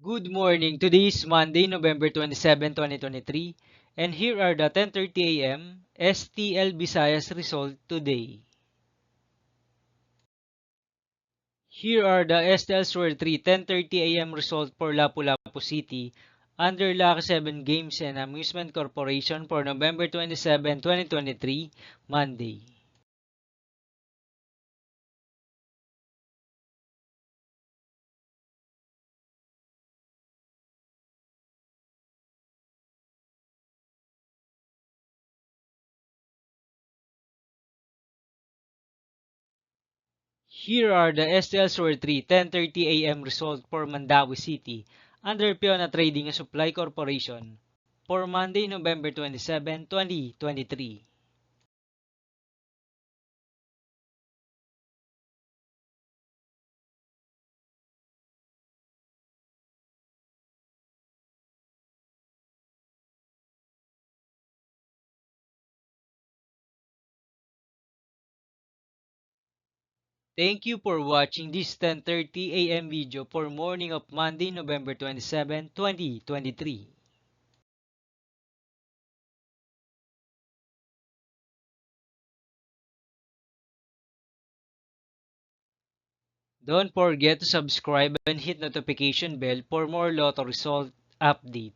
Good morning. Today is Monday, November 27, 2023, and here are the 10:30 a.m. STL Visayas result today. Here are the STL Sewer 3 10:30 a.m. result for Lapu-Lapu City under Lucky 7 Games and Amusement Corporation for November 27, 2023, Monday. Here are the STL Sewer 3 10:30 a.m. result for Mandawi City under Piona Trading and Supply Corporation for Monday, November 27, 2023. Thank you for watching this 10:30 a.m. video for morning of Monday, November 27, 2023. Don't forget to subscribe and hit notification bell for more lotto result update.